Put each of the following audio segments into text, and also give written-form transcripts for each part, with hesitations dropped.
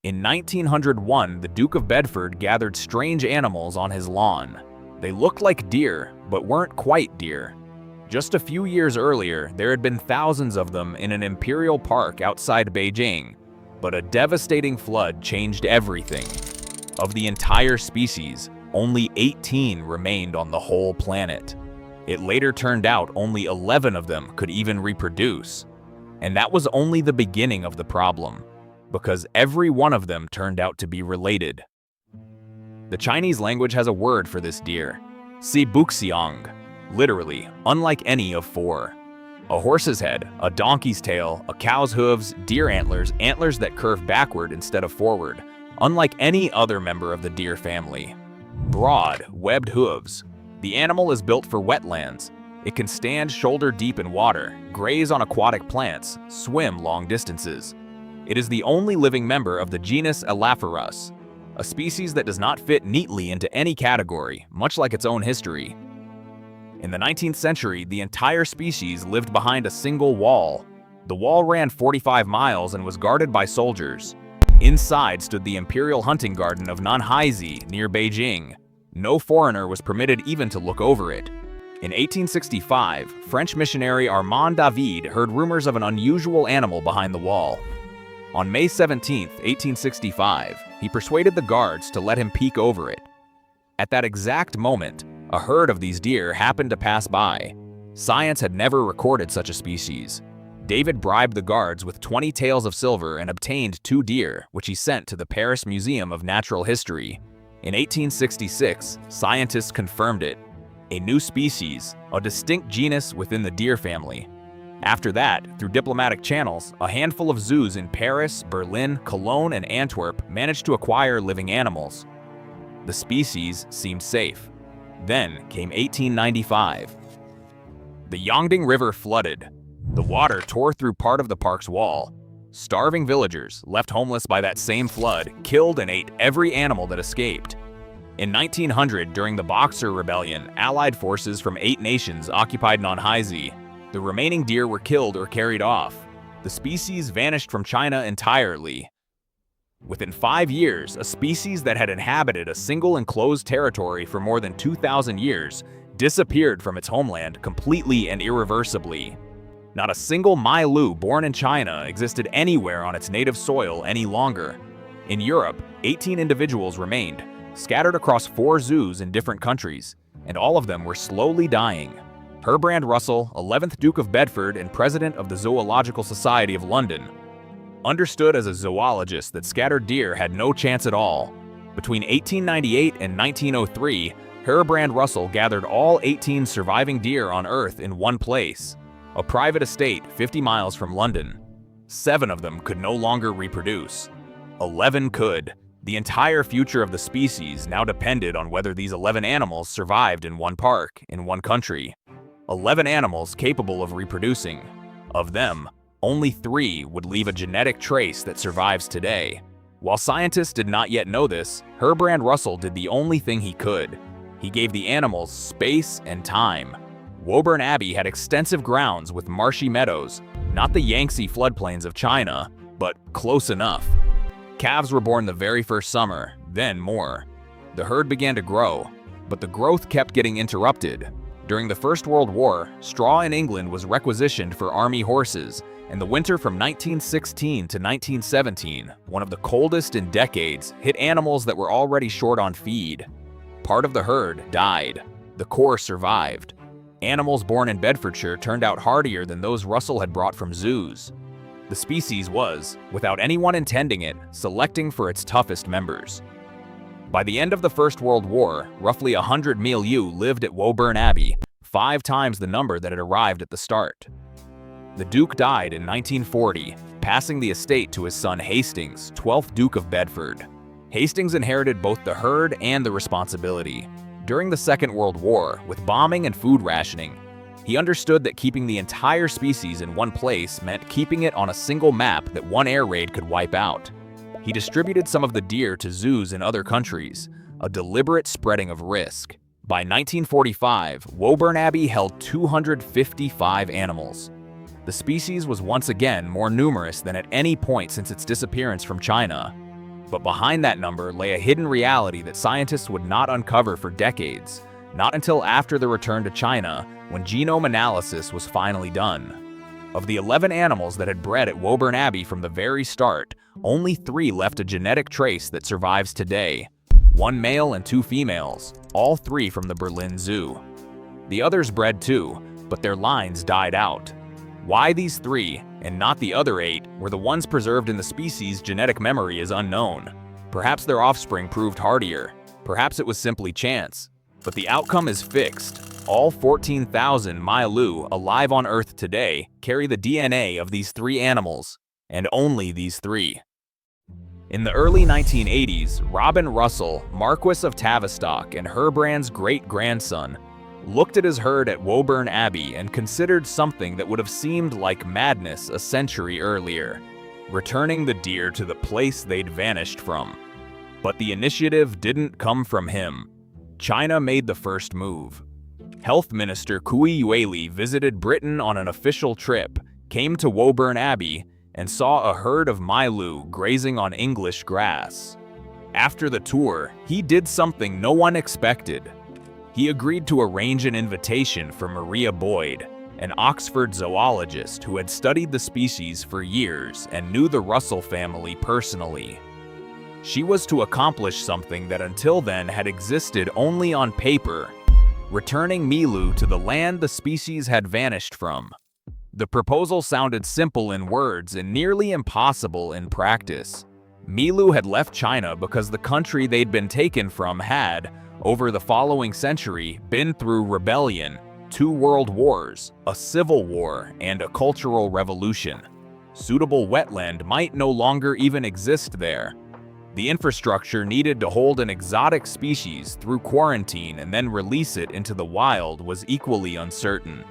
In 1901, the Duke of Bedford gathered strange animals on his lawn. They looked like deer, but weren't quite deer. Just a few years earlier, there had been thousands of them in an imperial park outside Beijing, but a devastating flood changed everything. Of the entire species, only 18 remained on the whole planet. It later turned out only 11 of them could even reproduce. And that was only the beginning of the problem, because every one of them turned out to be related. The Chinese language has a word for this deer, buxiang, literally, unlike any of four. A horse's head, a donkey's tail, a cow's hooves, deer antlers that curve backward instead of forward, unlike any other member of the deer family. Broad, webbed hooves. The animal is built for wetlands. It can stand shoulder deep in water, graze on aquatic plants, swim long distances. It is the only living member of the genus Elaphurus, a species that does not fit neatly into any category, much like its own history. In the 19th century, the entire species lived behind a single wall. The wall ran 45 miles and was guarded by soldiers. Inside stood the Imperial Hunting Garden of Nanhaizi near Beijing. No foreigner was permitted even to look over it. In 1865, French missionary Père David heard rumors of an unusual animal behind the wall. On May 17, 1865, he persuaded the guards to let him peek over it. At that exact moment, a herd of these deer happened to pass by. Science had never recorded such a species. David bribed the guards with 20 taels of silver and obtained 2 deer, which he sent to the Paris Museum of Natural History. In 1866, scientists confirmed it. A new species, a distinct genus within the deer family. After that, through diplomatic channels, a handful of zoos in Paris, Berlin, Cologne, and Antwerp managed to acquire living animals. The species seemed safe. Then came 1895. The Yangding River flooded. The water tore through part of the park's wall. Starving villagers, left homeless by that same flood, killed and ate every animal that escaped. In 1900, during the Boxer Rebellion, Allied forces from 8 nations occupied Nanhaizi. The remaining deer were killed or carried off. The species vanished from China entirely. Within 5 years, a species that had inhabited a single enclosed territory for more than 2,000 years disappeared from its homeland completely and irreversibly. Not a single Milu born in China existed anywhere on its native soil any longer. In Europe, 18 individuals remained, scattered across 4 zoos in different countries, and all of them were slowly dying. Herbrand Russell, 11th Duke of Bedford and president of the Zoological Society of London, understood as a zoologist that scattered deer had no chance at all. Between 1898 and 1903, Herbrand Russell gathered all 18 surviving deer on Earth in one place, a private estate 50 miles from London. 7 of them could no longer reproduce. 11 could. The entire future of the species now depended on whether these 11 animals survived in one park, in one country. 11 animals capable of reproducing. Of them, only 3 would leave a genetic trace that survives today. While scientists did not yet know this, Herbrand Russell did the only thing he could. He gave the animals space and time. Woburn Abbey had extensive grounds with marshy meadows, not the Yangtze floodplains of China, but close enough. Calves were born the very first summer, then more. The herd began to grow, but the growth kept getting interrupted. During the First World War, straw in England was requisitioned for army horses, and the winter from 1916 to 1917, one of the coldest in decades, hit animals that were already short on feed. Part of the herd died. The core survived. Animals born in Bedfordshire turned out hardier than those Russell had brought from zoos. The species was, without anyone intending it, selecting for its toughest members. By the end of the First World War, roughly 100 Milu lived at Woburn Abbey, 5 times the number that had arrived at the start. The Duke died in 1940, passing the estate to his son Hastings, 12th Duke of Bedford. Hastings inherited both the herd and the responsibility. During the Second World War, with bombing and food rationing, he understood that keeping the entire species in one place meant keeping it on a single map that one air raid could wipe out. He distributed some of the deer to zoos in other countries, a deliberate spreading of risk. By 1945, Woburn Abbey held 255 animals. The species was once again more numerous than at any point since its disappearance from China. But behind that number lay a hidden reality that scientists would not uncover for decades, not until after the return to China, when genome analysis was finally done. Of the 11 animals that had bred at Woburn Abbey from the very start, only 3 left a genetic trace that survives today. 1 male and 2 females, all 3 from the Berlin Zoo. The others bred too, but their lines died out. Why these 3, and not the other 8, were the ones preserved in the species' genetic memory is unknown. Perhaps their offspring proved hardier. Perhaps it was simply chance. But the outcome is fixed. All 14,000 Milu alive on Earth today carry the DNA of these 3 animals, and only these 3. In the early 1980s, Robin Russell, Marquess of Tavistock and Herbrand's great-grandson, looked at his herd at Woburn Abbey and considered something that would have seemed like madness a century earlier: returning the deer to the place they'd vanished from. But the initiative didn't come from him. China made the first move. Health Minister Kui Yueli visited Britain on an official trip, came to Woburn Abbey, and saw a herd of Milu grazing on English grass. After the tour, he did something no one expected. He agreed to arrange an invitation for Maria Boyd, an Oxford zoologist who had studied the species for years and knew the Russell family personally. She was to accomplish something that until then had existed only on paper: returning Milu to the land the species had vanished from. The proposal sounded simple in words and nearly impossible in practice. Milu had left China because the country they'd been taken from had, over the following century, been through rebellion, 2 world wars, a civil war, and a cultural revolution. Suitable wetland might no longer even exist there. The infrastructure needed to hold an exotic species through quarantine and then release it into the wild was equally uncertain.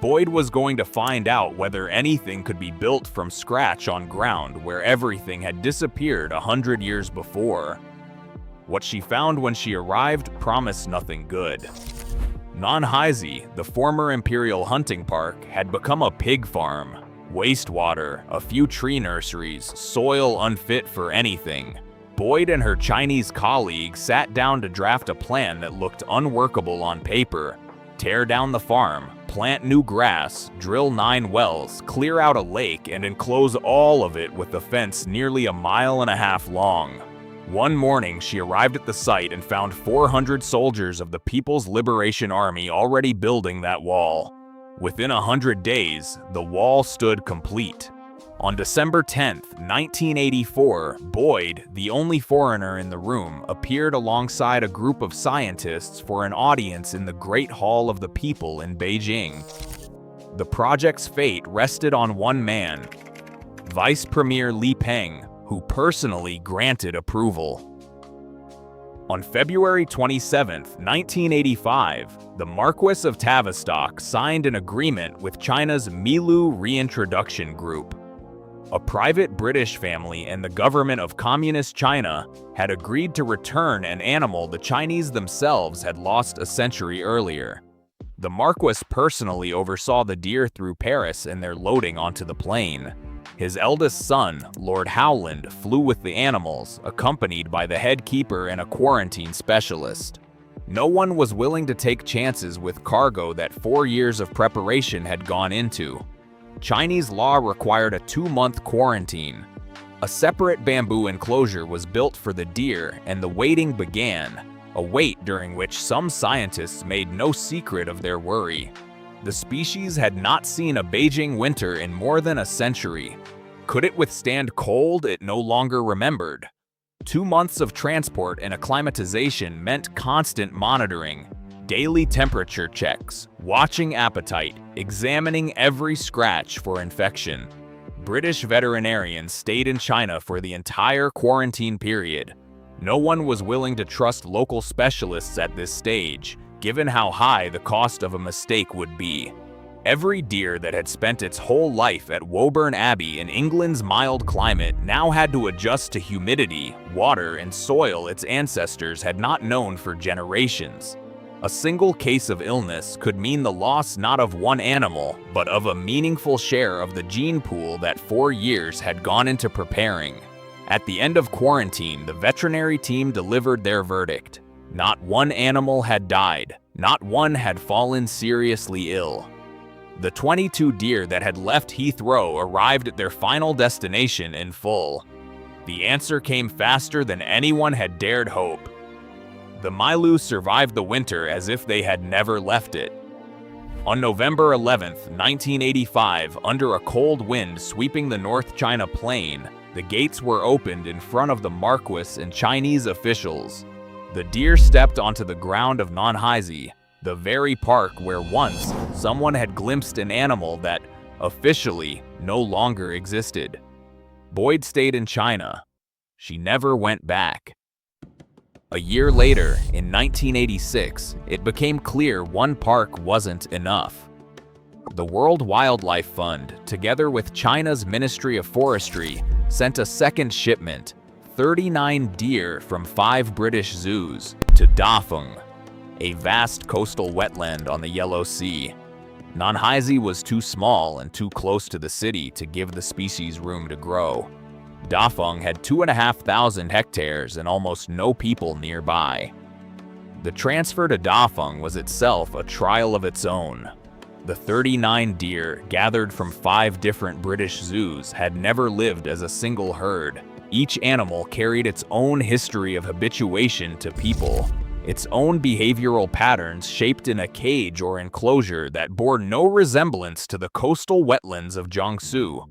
Boyd was going to find out whether anything could be built from scratch on ground where everything had disappeared 100 years before. What she found when she arrived promised nothing good. Nanhaizi, the former Imperial Hunting Park, had become a pig farm. Wastewater, a few tree nurseries, soil unfit for anything. Boyd and her Chinese colleagues sat down to draft a plan that looked unworkable on paper. Tear down the farm, plant new grass, drill 9 wells, clear out a lake, and enclose all of it with a fence nearly 1.5 miles long. One morning, she arrived at the site and found 400 soldiers of the People's Liberation Army already building that wall. Within 100 days, the wall stood complete. On December 10, 1984, Boyd, the only foreigner in the room, appeared alongside a group of scientists for an audience in the Great Hall of the People in Beijing. The project's fate rested on one man, Vice Premier Li Peng, who personally granted approval. On February 27, 1985, the Marquess of Tavistock signed an agreement with China's Milu Reintroduction Group. A private British family and the government of Communist China had agreed to return an animal the Chinese themselves had lost a century earlier. The Marquess personally oversaw the deer through Paris and their loading onto the plane. His eldest son, Lord Howland, flew with the animals, accompanied by the head keeper and a quarantine specialist. No one was willing to take chances with cargo that 4 years of preparation had gone into. Chinese law required a 2-month quarantine. A separate bamboo enclosure was built for the deer, and the waiting began, a wait during which some scientists made no secret of their worry. The species had not seen a Beijing winter in more than a century. Could it withstand cold it no longer remembered? 2 months of transport and acclimatization meant constant monitoring, daily temperature checks, watching appetite, examining every scratch for infection. British veterinarians stayed in China for the entire quarantine period. No one was willing to trust local specialists at this stage, given how high the cost of a mistake would be. Every deer that had spent its whole life at Woburn Abbey in England's mild climate now had to adjust to humidity, water, and soil its ancestors had not known for generations. A single case of illness could mean the loss not of one animal, but of a meaningful share of the gene pool that 4 years had gone into preparing. At the end of quarantine, the veterinary team delivered their verdict. Not one animal had died. Not one had fallen seriously ill. The 22 deer that had left Heathrow arrived at their final destination in full. The answer came faster than anyone had dared hope. The Milu survived the winter as if they had never left it. On November 11, 1985, under a cold wind sweeping the North China Plain, the gates were opened in front of the Marquis and Chinese officials. The deer stepped onto the ground of Nanhaizi, the very park where once someone had glimpsed an animal that, officially, no longer existed. Boyd stayed in China. She never went back. A year later, in 1986, it became clear one park wasn't enough. The World Wildlife Fund, together with China's Ministry of Forestry, sent a second shipment, 39 deer from 5 British zoos, to Dafeng, a vast coastal wetland on the Yellow Sea. Nanhaizi was too small and too close to the city to give the species room to grow. Dafeng had 2,500 hectares and almost no people nearby. The transfer to Dafeng was itself a trial of its own. The 39 deer, gathered from 5 different British zoos, had never lived as a single herd. Each animal carried its own history of habituation to people, its own behavioral patterns shaped in a cage or enclosure that bore no resemblance to the coastal wetlands of Jiangsu.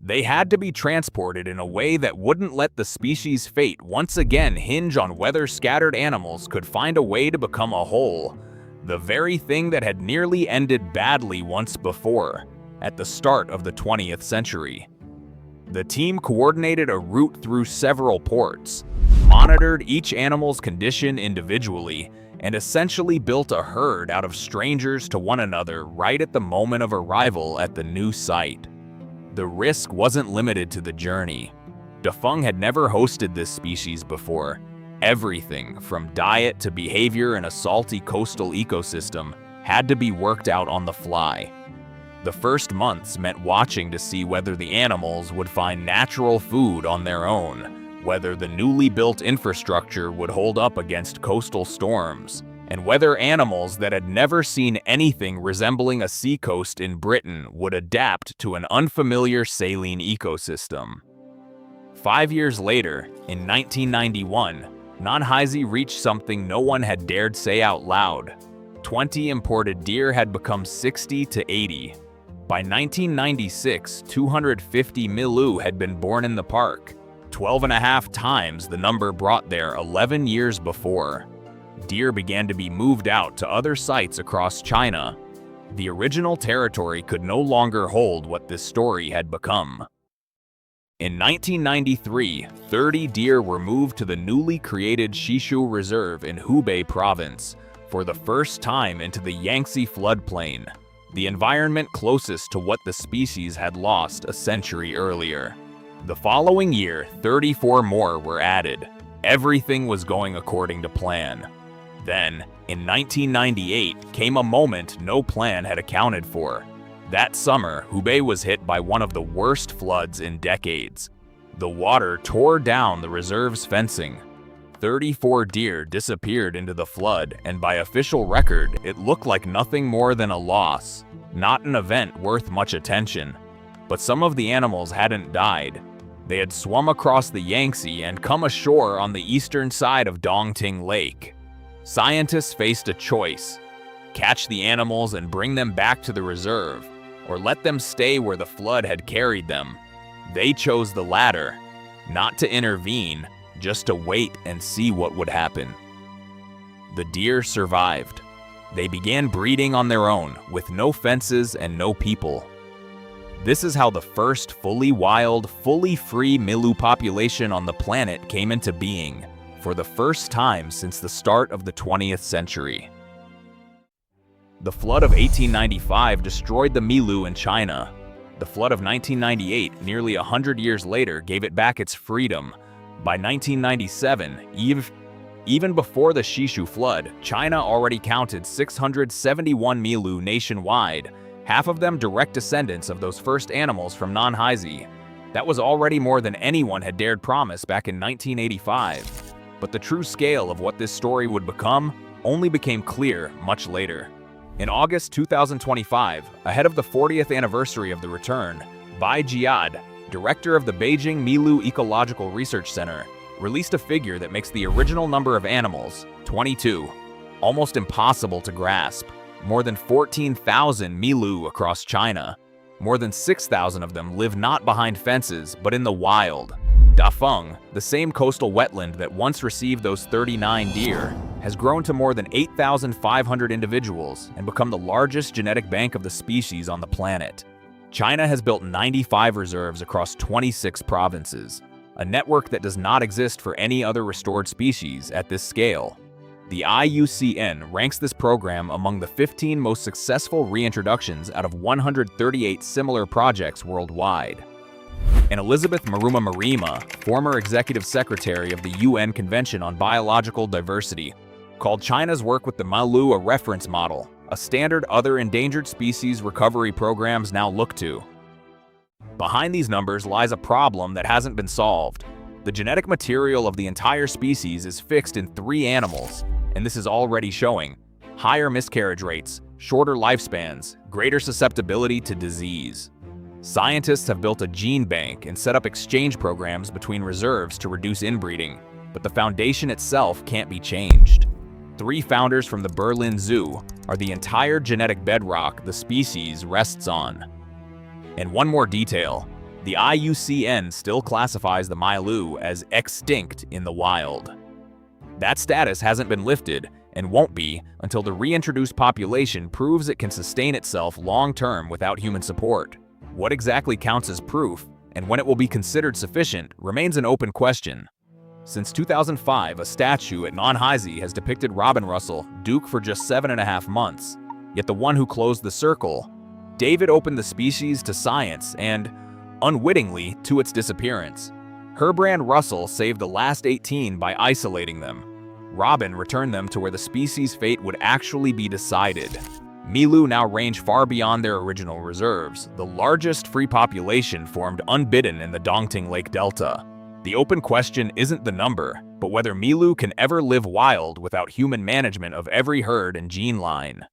They had to be transported in a way that wouldn't let the species' fate once again hinge on whether scattered animals could find a way to become a whole, the very thing that had nearly ended badly once before, at the start of the 20th century. The team coordinated a route through several ports, monitored each animal's condition individually, and essentially built a herd out of strangers to one another right at the moment of arrival at the new site. The risk wasn't limited to the journey. Dafeng had never hosted this species before. Everything, from diet to behavior in a salty coastal ecosystem, had to be worked out on the fly. The first months meant watching to see whether the animals would find natural food on their own, whether the newly built infrastructure would hold up against coastal storms, and whether animals that had never seen anything resembling a seacoast in Britain would adapt to an unfamiliar saline ecosystem. 5 years later, in 1991, Nanhaizi reached something no one had dared say out loud. 20 imported deer had become 60 to 80. By 1996, 250 Milu had been born in the park, 12.5 times the number brought there 11 years before. Deer began to be moved out to other sites across China. The original territory could no longer hold what this story had become. In 1993, 30 deer were moved to the newly created Shishu Reserve in Hubei province, for the first time into the Yangtze floodplain, the environment closest to what the species had lost a century earlier. The following year, 34 more were added. Everything was going according to plan. Then, in 1998, came a moment no plan had accounted for. That summer, Hubei was hit by one of the worst floods in decades. The water tore down the reserve's fencing. 34 deer disappeared into the flood, and by official record, it looked like nothing more than a loss, not an event worth much attention. But some of the animals hadn't died. They had swum across the Yangtze and come ashore on the eastern side of Dongting Lake. Scientists faced a choice: catch the animals and bring them back to the reserve, or let them stay where the flood had carried them. They chose the latter, not to intervene, just to wait and see what would happen. The deer survived. They began breeding on their own, with no fences and no people. This is how the first fully wild, fully free Milu population on the planet came into being, for the first time since the start of the 20th century. The flood of 1895 destroyed the Milu in China. The flood of 1998, nearly 100 years later, gave it back its freedom. By 1997, even before the Shishu flood, China already counted 671 Milu nationwide, half of them direct descendants of those first animals from Nanhaizi. That was already more than anyone had dared promise back in 1985. But the true scale of what this story would become only became clear much later. In August 2025, ahead of the 40th anniversary of the return, Bai Jiad, director of the Beijing Milu Ecological Research Center, released a figure that makes the original number of animals, 22, almost impossible to grasp. More than 14,000 Milu across China. More than 6,000 of them live not behind fences, but in the wild. Dafeng, the same coastal wetland that once received those 39 deer, has grown to more than 8,500 individuals and become the largest genetic bank of the species on the planet. China has built 95 reserves across 26 provinces, a network that does not exist for any other restored species at this scale. The IUCN ranks this program among the 15 most successful reintroductions out of 138 similar projects worldwide. And Elizabeth Maruma, former executive secretary of the UN Convention on Biological Diversity, called China's work with the Milu a reference model, a standard other endangered species recovery programs now look to. Behind these numbers lies a problem that hasn't been solved. The genetic material of the entire species is fixed in 3 animals, and this is already showing higher miscarriage rates, shorter lifespans, greater susceptibility to disease. Scientists have built a gene bank and set up exchange programs between reserves to reduce inbreeding, but the foundation itself can't be changed. 3 founders from the Berlin Zoo are the entire genetic bedrock the species rests on. And one more detail, the IUCN still classifies the Milu as extinct in the wild. That status hasn't been lifted and won't be until the reintroduced population proves it can sustain itself long-term without human support. What exactly counts as proof, and when it will be considered sufficient, remains an open question. Since 2005, a statue at Nanhaizi has depicted Robin Russell, Duke for just 7.5 months. Yet the one who closed the circle, David opened the species to science and, unwittingly, to its disappearance. Herbrand Russell saved the last 18 by isolating them. Robin returned them to where the species' fate would actually be decided. Milu now range far beyond their original reserves. The largest free population formed unbidden in the Dongting Lake Delta. The open question isn't the number, but whether Milu can ever live wild without human management of every herd and gene line.